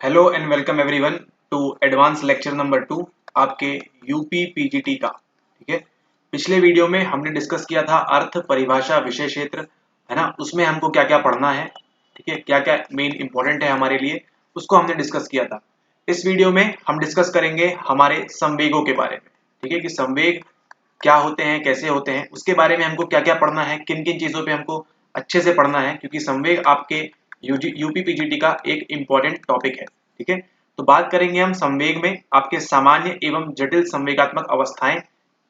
Hello and welcome everyone to advance lecture number 2 आपके UP PGT का। ठीक है, पिछले वीडियो में हमने डिस्कस किया था अर्थ परिभाषा विषय क्षेत्र, है ना। उसमें हमको क्या क्या पढ़ना है, ठीक है, क्या क्या मेन इंपॉर्टेंट है हमारे लिए, उसको हमने डिस्कस किया था। इस वीडियो में हम डिस्कस करेंगे हमारे संवेगों के बारे में। ठीक है, कि संवेग क्या होते हैं, कैसे होते हैं, उसके बारे में हमको क्या क्या पढ़ना है, किन किन चीज़ों पे हमको अच्छे से पढ़ना है, क्योंकि संवेग आपके यूपी पीजीटी का एक इम्पॉर्टेंट टॉपिक है। ठीक है, तो बात करेंगे हम संवेग में आपके सामान्य एवं जटिल संवेगात्मक अवस्थाएं,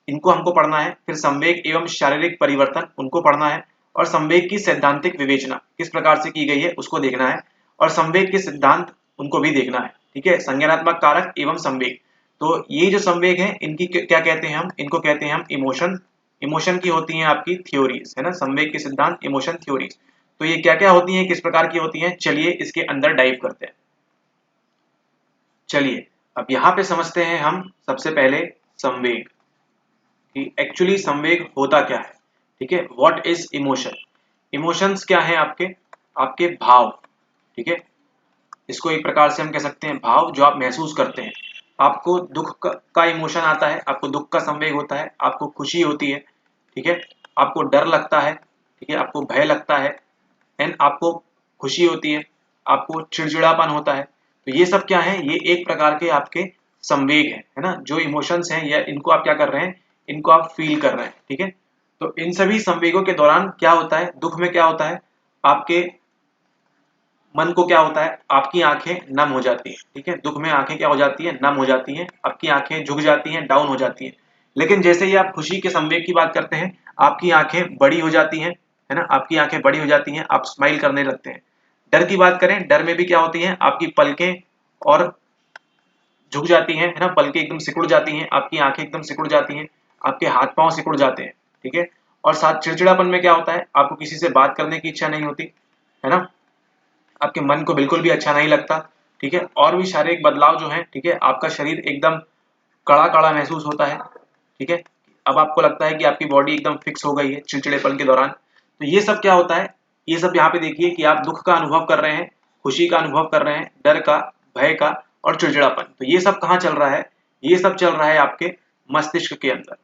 इनको हमको पढ़ना है। फिर संवेग एवं शारीरिक परिवर्तन, उनको पढ़ना है। और संवेग की सैद्धांतिक विवेचना किस प्रकार से की गई है उसको देखना है। और संवेग के सिद्धांत, उनको भी देखना है। ठीक है, संज्ञानात्मक कारक एवं संवेग, तो ये जो संवेग है इनकी क्या कहते हैं हम, इनको कहते हैं हम इमोशन। इमोशन की होती हैं आपकी थ्योरीज, है ना। संवेग के सिद्धांत, इमोशन थ्योरीज, तो ये क्या क्या होती हैं, किस प्रकार की होती हैं, चलिए इसके अंदर डाइव करते हैं। चलिए अब यहाँ पे समझते हैं हम सबसे पहले संवेग, कि एक्चुअली संवेग होता क्या है। ठीक है, व्हाट इज इमोशन। इमोशंस क्या है, आपके आपके भाव। ठीक है, इसको एक प्रकार से हम कह सकते हैं भाव, जो आप महसूस करते हैं। आपको दुख का इमोशन आता है, आपको दुख का संवेग होता है, आपको खुशी होती है। ठीक है, आपको डर लगता है, ठीक है, आपको भय लगता है, एंड आपको खुशी होती है, आपको चिड़चिड़ापन होता है। तो ये सब क्या है, ये एक प्रकार के आपके संवेग है ना। जो इमोशंस हैं, या इनको आप क्या कर रहे हैं, इनको आप फील कर रहे हैं। ठीक है, तो इन सभी संवेगों के दौरान क्या होता है, दुख में क्या होता है, आपके मन को क्या होता है, आपकी आंखें नम हो जाती हैं। ठीक है, दुख में आंखें क्या हो जाती हैं, नम हो जाती हैं, आपकी आंखें झुक जाती हैं, डाउन हो जाती हैं। लेकिन जैसे ही आप खुशी के संवेग की बात करते हैं, आपकी आंखें बड़ी हो जाती हैं, है ना, आपकी आंखें बड़ी हो जाती हैं, आप स्माइल करने लगते हैं। डर की बात करें, डर में भी क्या होती हैं, आपकी पलकें और झुक जाती हैं, है ना, पलकें एकदम सिकुड़ जाती हैं, आपकी आंखें एकदम सिकुड़ जाती हैं, आपके हाथ पांव सिकुड़ जाते हैं। ठीक है, और साथ चिड़चिड़ापन में क्या होता है, आपको किसी से बात करने की इच्छा नहीं होती, है ना, आपके मन को बिल्कुल भी अच्छा नहीं लगता। ठीक है, और भी शारीरिक बदलाव जो है, ठीक है, आपका शरीर एकदम कड़ा कड़ा महसूस होता है। ठीक है, अब आपको लगता है कि आपकी बॉडी एकदम फिक्स हो गई है चिड़चिड़ेपन के दौरान। तो ये सब क्या होता है, ये सब यहाँ पे देखिए कि आप दुख का अनुभव कर रहे हैं, खुशी का अनुभव कर रहे हैं, डर का, भय का और चिड़चिड़ापन। तो ये सब कहाँ चल रहा है, ये सब चल रहा है आपके मस्तिष्क के अंदर।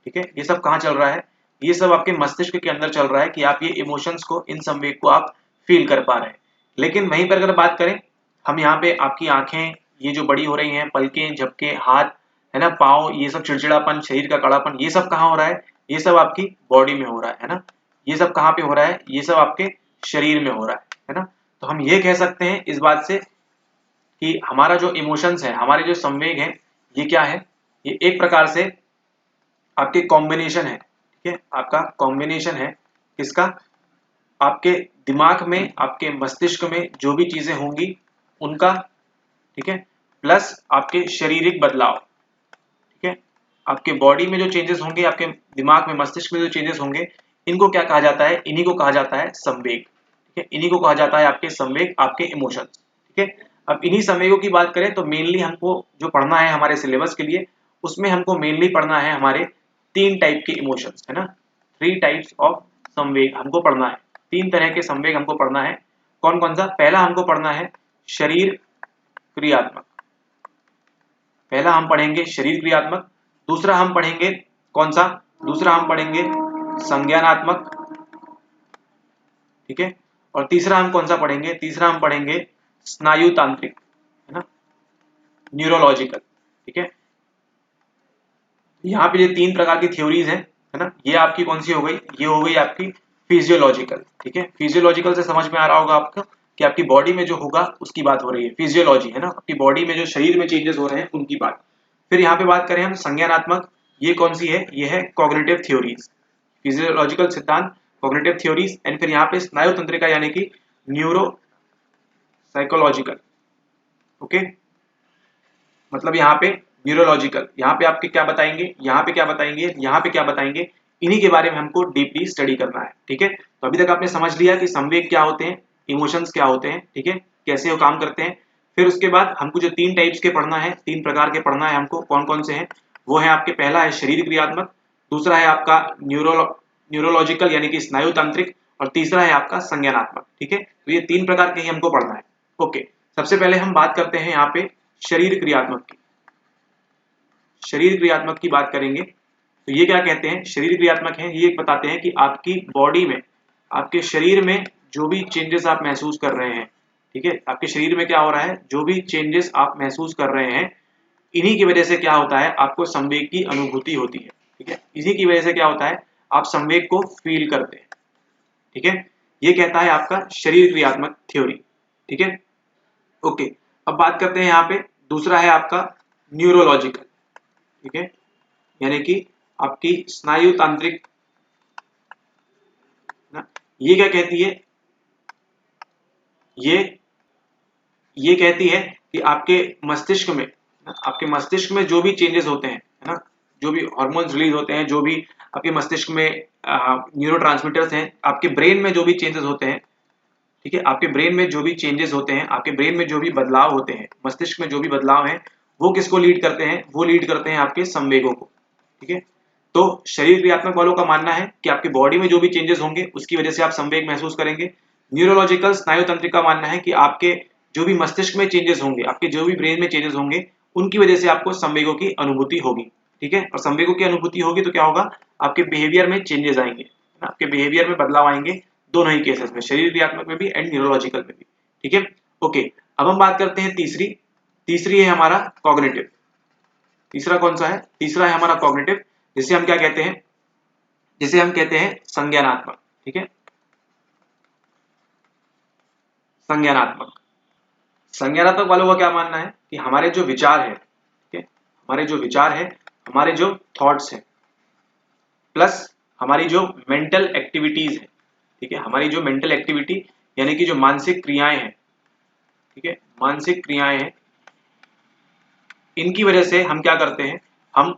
ठीक है, ये सब कहाँ चल रहा है, ये सब आपके मस्तिष्क के अंदर चल रहा है, कि आप ये इमोशंस को, इन संवेग को आप फील कर पा रहे हैं। लेकिन वहीं पर अगर बात करें हम, यहाँ पे आपकी आंखें ये जो बड़ी हो रही हैं, पलकें, झपके, हाथ, है ना, पाँव, ये सब चिड़चिड़ापन, शरीर का कड़ापन, ये सब कहाँ हो रहा है, ये सब आपकी बॉडी में हो रहा है ना। ये सब कहाँ पे हो रहा है, ये सब आपके शरीर में हो रहा है ना। तो हम ये कह सकते हैं इस बात से कि हमारा जो इमोशंस है, हमारे जो संवेग हैं, ये क्या है, ये एक प्रकार से आपके कॉम्बिनेशन है। ठीक है, आपका कॉम्बिनेशन है किसका, आपके दिमाग में, आपके मस्तिष्क में जो भी चीजें होंगी उनका, ठीक है, प्लस आपके शारीरिक बदलाव। ठीक है, आपके बॉडी में जो चेंजेस होंगे, आपके दिमाग में, मस्तिष्क में जो चेंजेस होंगे, इनको क्या कहा जाता है, इन्हीं को कहा जाता है संवेग। ठीक है, इन्हीं को कहा जाता है आपके संवेग, आपके इमोशंस। ठीक है, अब इन्हीं संवेगों की बात करें तो मेनली हमको जो पढ़ना है हमारे सिलेबस के लिए, उसमें हमको मेनली पढ़ना है हमारे 3 टाइप के इमोशंस, है ना। 3 टाइप्स ऑफ संवेग हमको पढ़ना है, 3 तरह के संवेग हमको पढ़ना है। कौन कौन सा, पहला हमको पढ़ना है शरीर क्रियात्मक, पहला हम पढ़ेंगे शरीर क्रियात्मक। दूसरा हम पढ़ेंगे कौन सा, दूसरा हम पढ़ेंगे संज्ञानात्मक। ठीक है, और तीसरा हम कौन सा पढ़ेंगे, तीसरा हम पढ़ेंगे स्नायु तांत्रिक, है ना, न्यूरोलॉजिकल। ठीक है, यहाँ पे ये 3 प्रकार की थ्योरीज हैं, है ना। ये आपकी कौन सी हो गई, ये हो गई आपकी फिजियोलॉजिकल। ठीक है, फिजियोलॉजिकल से समझ में आ रहा होगा आपको कि आपकी बॉडी में जो होगा उसकी बात हो रही है, फिजियोलॉजी, है ना, आपकी बॉडी में जो शरीर में चेंजेस हो रहे हैं उनकी बात। फिर यहाँ पे बात करें हम संज्ञानात्मक, ये कौन सी है, ये है कॉग्निटिव थ्योरीज, फिजियोलॉजिकल सिद्धांत, कॉग्निटिव थ्योरीज। एंड फिर यहाँ पे स्नायु तंत्रिका यानी कि न्यूरो साइकोलॉजिकल। ओके, मतलब यहाँ पे न्यूरोलॉजिकल, यहाँ पे आपके क्या बताएंगे, यहाँ पे क्या बताएंगे, यहाँ पे क्या बताएंगे, इन्हीं के बारे में हमको डीपली स्टडी करना है। ठीक है, तो अभी तक आपने समझ लिया कि संवेग क्या होते हैं, इमोशंस क्या होते हैं, ठीक है, कैसे वो काम करते हैं। फिर उसके बाद हमको जो 3 टाइप्स के पढ़ना है, 3 प्रकार के पढ़ना है हमको, कौन कौन से हैं, वो है आपके, पहला है शरीर क्रियात्मक, दूसरा है आपका न्यूरोलॉजिकल यानी कि स्नायु तांत्रिक, और तीसरा है आपका संज्ञानात्मक। ठीक है, तो ये 3 प्रकार के ही हमको पढ़ना है। ओके, सबसे पहले हम बात करते हैं यहाँ पे शरीर क्रियात्मक की। शरीर क्रियात्मक की बात करेंगे तो ये क्या कहते हैं, शरीर क्रियात्मक है, ये बताते हैं कि आपकी बॉडी में, आपके शरीर में जो भी चेंजेस आप महसूस कर रहे हैं, ठीक है, आपके शरीर में क्या हो रहा है, जो भी चेंजेस आप महसूस कर रहे हैं, इन्हीं की वजह से क्या होता है, आपको संवेग की अनुभूति होती है, ठीक है, इसी की वजह से क्या होता है, आप संवेग को फील करते हैं, ठीक है, ये कहता है आपका शरीर क्रियात्मक थ्योरी, ठीक है, ओके। अब बात करते हैं यहाँ पे, दूसरा है आपका न्यूरोलॉजिकल, ठीक है, यानी कि आपकी स्नायु तांत्रिक ना, ये क्या कहती है, ये कहती है कि आपके मस्तिष्क में जो भी चेंजेस होते हैं, है ना, जो भी हार्मोन्स रिलीज होते हैं, जो भी आपके मस्तिष्क में न्यूरोट्रांसमीटर्स हैं, आपके ब्रेन में जो भी चेंजेस होते हैं, ठीक है, आपके ब्रेन में जो भी चेंजेस होते हैं, आपके ब्रेन में जो भी बदलाव होते हैं, मस्तिष्क में जो भी बदलाव हैं, वो किसको लीड करते हैं, वो लीड करते हैं आपके संवेगों को, ठीक है। तो शरीर क्रियात्मक वालों का मानना है कि आपकी बॉडी में जो भी चेंजेस होंगे उसकी वजह से आप संवेग महसूस करेंगे। न्यूरोलॉजिकल स्नायु तंत्र का मानना है कि आपके जो भी मस्तिष्क में चेंजेस होंगे, आपके जो भी ब्रेन में चेंजेस होंगे, उनकी वजह से आपको संवेगों की अनुभूति होगी, ठीक है, और संवेगों की अनुभूति होगी तो क्या होगा, आपके बिहेवियर में चेंजेस आएंगे, आपके बिहेवियर में बदलाव आएंगे, दोनों ही केसेस में, शरीर क्रियात्मक में भी एंड न्यूरोलॉजिकल में भी, ठीक है, ओके। अब हम बात करते हैं तीसरी है हमारा कॉग्निटिव। तीसरा कौन सा है, तीसरा है हमारा कॉग्निटिव, जिसे हम क्या कहते हैं, जिसे हम कहते हैं संज्ञानात्मक, ठीक है, संज्ञानात्मक वालों का क्या मानना है कि हमारे जो विचार है, ठीक है, हमारे जो थॉट्स हैं, प्लस हमारी जो मेंटल एक्टिविटीज है, ठीक है, हमारी जो मेंटल एक्टिविटी यानी कि जो मानसिक क्रियाएं हैं, ठीक है, मानसिक क्रियाएं हैं, इनकी वजह से हम क्या करते हैं, हम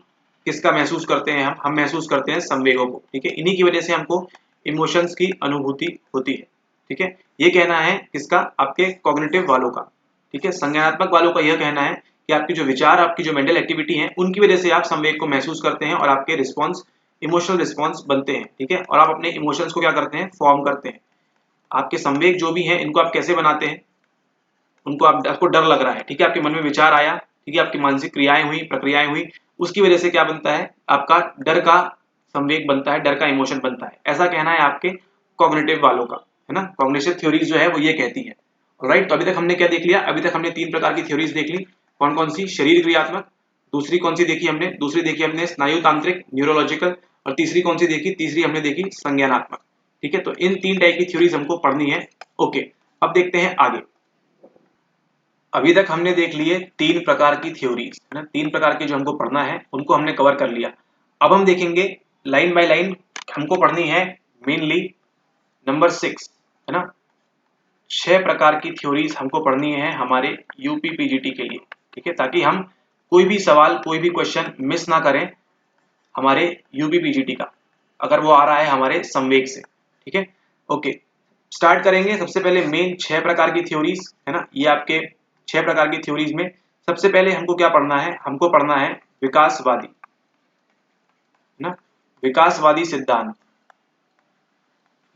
किसका महसूस करते हैं, हम महसूस करते हैं संवेगों को, ठीक है, इन्हीं की वजह से हमको इमोशंस की अनुभूति होती है, ठीक है, ये कहना है किसका, आपके कॉग्निटिव वालों का, ठीक है। संज्ञानात्मक वालों का यह कहना है कि आपकी जो विचार, आपकी जो मेंटल एक्टिविटी है, उनकी वजह से आप संवेग को महसूस करते हैं और आपके रिस्पॉन्स इमोशनल रिस्पॉन्स बनते हैं, ठीक है, और आप अपने इमोशंस को क्या करते हैं, फॉर्म करते हैं। आपके संवेग जो भी हैं, इनको आप कैसे बनाते हैं, उनको आपको डर लग रहा है, ठीक है, आपके मन में विचार आया, ठीक है, आपकी मानसिक क्रियाएं हुई, प्रक्रियाएं हुई, उसकी वजह से क्या बनता है, आपका डर का संवेग बनता है, डर का इमोशन बनता है, ऐसा कहना है आपके कॉग्निटिव वालों का, है ना। कॉग्निटिव थ्योरीज जो है वो ये कहती है, राइट। तो अभी तक हमने क्या देख लिया, अभी तक हमने 3 प्रकार की थ्योरीज देख ली, कौन कौन सी, शरीर क्रियात्मक, दूसरी कौन सी देखी हमने, दूसरी देखी हमने स्नायु तांत्रिक न्यूरोलॉजिकल, और तीसरी कौन सी देखी, तीसरी हमने देखी संज्ञानात्मक, ठीक है। तो इन 3 टाइप की थ्योरीज हमको पढ़नी है, ओके। अब देखते हैं आगे। अभी तक हमने देख लिए 3 प्रकार की थ्योरीज, है ना, 3 प्रकार की जो हमको पढ़ना है उनको हमने कवर कर लिया। अब हम देखेंगे लाइन बाय लाइन, हमको पढ़नी है मेनली नंबर 6, है ना, 6 प्रकार की थ्योरीज हमको पढ़नी है हमारे यूपी पीजीटी के लिए, ठीक है, ताकि हम कोई भी सवाल, कोई भी क्वेश्चन मिस ना करें हमारे यूपी पीजीटी का, अगर वो आ रहा है हमारे संवेग से, ठीक है, ओके। स्टार्ट करेंगे सबसे पहले मेन 6 प्रकार की थ्योरीज, है ना, ये आपके 6 प्रकार की थ्योरीज में सबसे पहले हमको क्या पढ़ना है, हमको पढ़ना है विकासवादी, है ना, विकासवादी सिद्धांत।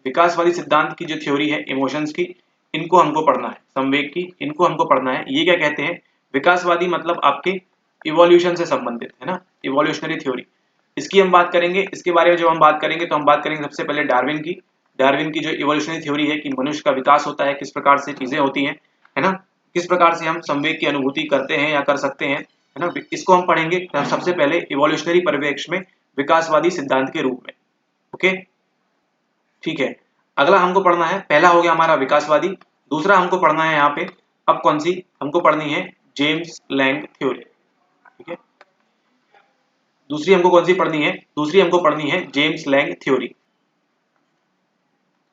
विकासवादी सिद्धांत की जो थ्योरी है इमोशंस की, इनको हमको पढ़ना है, संवेग की, इनको हमको पढ़ना है। ये क्या कहते हैं, विकासवादी मतलब आपके इवोल्यूशन से संबंधित, है ना, इवोल्यूशनरी थ्योरी, इसकी हम बात करेंगे। इसके बारे में जब हम बात करेंगे तो हम बात करेंगे सबसे पहले डार्विन की जो इवोल्यूशनरी थ्योरी है कि मनुष्य का विकास होता है, किस प्रकार से चीजें होती हैं, है ना, किस प्रकार से हम संवेग की अनुभूति करते हैं या कर सकते हैं, है ना, इसको हम पढ़ेंगे सबसे पहले इवोल्यूशनरी परिप्रेक्ष्य में विकासवादी सिद्धांत के रूप में, ओके, ठीक है। अगला हमको पढ़ना है, पहला हो गया हमारा विकासवादी, दूसरा हमको पढ़ना है यहाँ पे, अब कौन सी हमको पढ़नी है, जेम्स लैंग थ्योरी, ठीक है, दूसरी हमको कौन सी पढ़नी है, दूसरी हमको पढ़नी है जेम्स लैंग थ्योरी,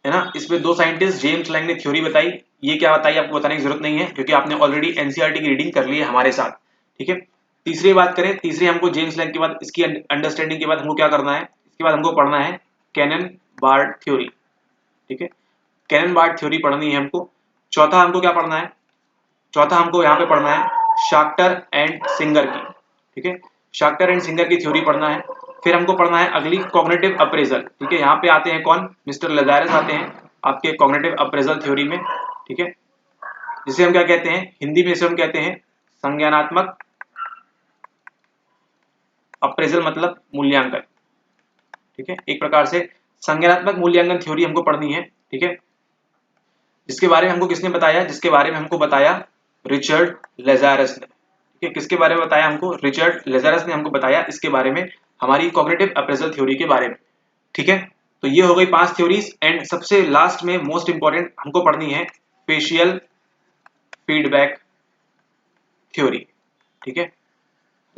है ना। इसमें 2 साइंटिस्ट जेम्स लैंग ने थ्योरी बताई, ये क्या बताई आपको बताने की जरूरत नहीं है क्योंकि आपने ऑलरेडी एनसीईआरटी की रीडिंग कर ली है हमारे साथ, ठीक है। तीसरी बात करें, तीसरी हमको जेम्स लैंग के बाद, इसकी अंडरस्टैंडिंग के बाद हमको क्या करना है, इसके बाद हमको पढ़ना है कैनन बार्ड थ्योरी, ठीक है, कैनन बार्ड थ्योरी पढ़नी है हमको। चौथा हमको क्या पढ़ना है, चौथा हमको यहाँ पे पढ़ना है शाक्टर एंड सिंगर की, ठीक है, शाक्टर एंड सिंगर की थ्योरी पढ़ना है। फिर हमको पढ़ना है अगली कॉग्निटिव अप्रेजल, ठीक है, यहाँ पे आते हैं कौन, मिस्टर लजारस आते हैं आपके कॉग्निटिव अप्रेजल थ्योरी में, ठीक है, जिसे हम क्या कहते हैं, हिंदी में इसे हम कहते हैं संज्ञानात्मक अप्रेजल, मतलब मूल्यांकन। ठीक है, एक प्रकार से संज्ञानात्मक मूल्यांकन थ्योरी हमको पढ़नी है। ठीक है, जिसके बारे में हमको किसने बताया, जिसके बारे में हमको बताया रिचर्ड लेज़ारस ने। ठीक है, किसके बारे में बताया हमको, रिचर्ड लेज़ारस ने हमको बताया इसके बारे में, हमारी कॉग्निटिव अप्रेजल थ्योरी के बारे में। ठीक है, तो ये हो गई 5 थ्योरीज। एंड सबसे लास्ट में मोस्ट इंपॉर्टेंट हमको पढ़नी है फेशियल फीडबैक थ्योरी। ठीक है,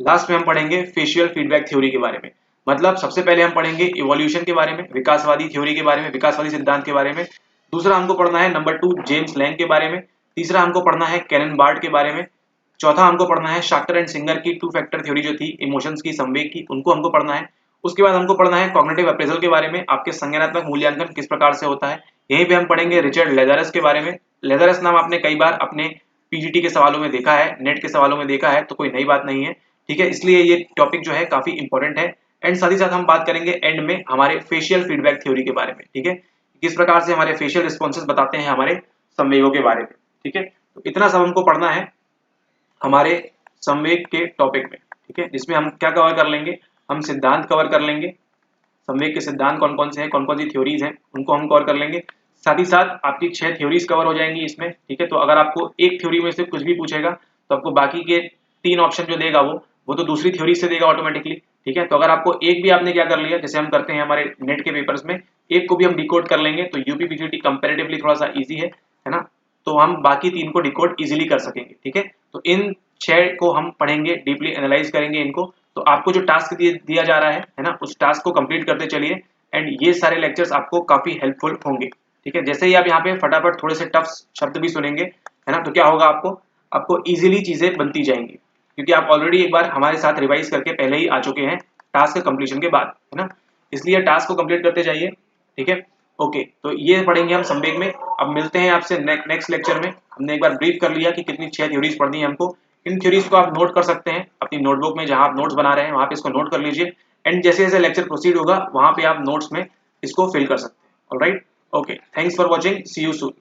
लास्ट में हम पढ़ेंगे फेशियल फीडबैक थ्योरी के बारे में। मतलब सबसे पहले हम पढ़ेंगे इवोल्यूशन के बारे में, विकासवादी थ्योरी के बारे में, विकासवादी सिद्धांत के बारे में। दूसरा हमको पढ़ना है नंबर 2 जेम्स लैंग के बारे में। तीसरा हमको पढ़ना है कैनन बार्ड के बारे में। चौथा हमको पढ़ना है शाक्टर एंड सिंगर की 2 फैक्टर थ्योरी जो थी इमोशंस की, संवेग की, उनको हमको पढ़ना है। उसके बाद हमको पढ़ना है कॉग्निटिव अप्रेजल के बारे में, आपके संज्ञानात्मक मूल्यांकन किस प्रकार से होता है। यहीं पे हम पढ़ेंगे रिचर्ड लेज़ारस के बारे में। लेज़ारस नाम आपने कई बार अपने पीजीटी के सवालों में देखा है, नेट के सवालों में देखा है, तो कोई नई बात नहीं है। ठीक है, इसलिए ये टॉपिक जो है काफी इंपॉर्टेंट है। एंड साथ ही साथ हम बात करेंगे एंड में हमारे फेशियल फीडबैक थ्योरी के बारे में। ठीक है, किस प्रकार से हमारे फेशियल रिस्पॉन्सेज बताते हैं हमारे संवेगों के बारे में। ठीक है, तो इतना सब हमको पढ़ना है हमारे संवेग के टॉपिक में। ठीक है, जिसमें हम क्या कवर कर लेंगे, हम सिद्धांत कवर कर लेंगे, संवेग के सिद्धांत कौन कौन से हैं, कौन कौन सी थ्योरीज हैं, उनको हम कवर कर लेंगे। साथ ही साथ आपकी 6 थ्योरीज कवर हो जाएंगी इसमें। ठीक है, तो अगर आपको एक थ्योरी में से कुछ भी पूछेगा तो आपको बाकी के 3 ऑप्शन जो देगा वो तो दूसरी थ्योरी से देगा ऑटोमेटिकली। ठीक है, तो अगर आपको एक भी आपने क्या कर लिया, जैसे हम करते हैं हमारे नेट के पेपर्स में, एक को भी हम डिकोड कर लेंगे तो यूपी पीजीटी कंपैरेटिवली थोड़ा सा इजी है ना, तो हम बाकी 3 को डिकोड इजीली कर सकेंगे। ठीक है, तो इन 6 को हम पढ़ेंगे, डीपली एनालाइज करेंगे इनको। तो आपको जो टास्क दिया जा रहा है ना, उस टास्क को कंप्लीट करते चलिए। एंड ये सारे लेक्चर्स आपको काफी हेल्पफुल होंगे। ठीक है, जैसे ही आप यहाँ पे फटाफट थोड़े से टफ शब्द भी सुनेंगे है ना, तो क्या होगा, आपको इजीली चीजें बनती जाएंगी, क्योंकि आप ऑलरेडी एक बार हमारे साथ रिवाइज करके पहले ही आ चुके हैं टास्क कंप्लीशन के बाद, है ना। इसलिए टास्क को कंप्लीट करते जाइए। ठीक है, ओके, तो ये पढ़ेंगे हम संवेग में। अब मिलते हैं आपसे नेक्स्ट लेक्चर में। हमने एक बार ब्रीफ कर लिया कि कितनी 6 थ्योरीज पढ़नी है हमको। इन थ्योरीज को आप नोट कर सकते हैं अपनी नोटबुक में, जहां आप नोट्स बना रहे हैं वहां पे इसको नोट कर लीजिए। एंड जैसे जैसे लेक्चर प्रोसीड होगा वहां पे आप नोट्स में इसको फिल कर सकते हैं। Alright, okay, thanks for watching, see you soon.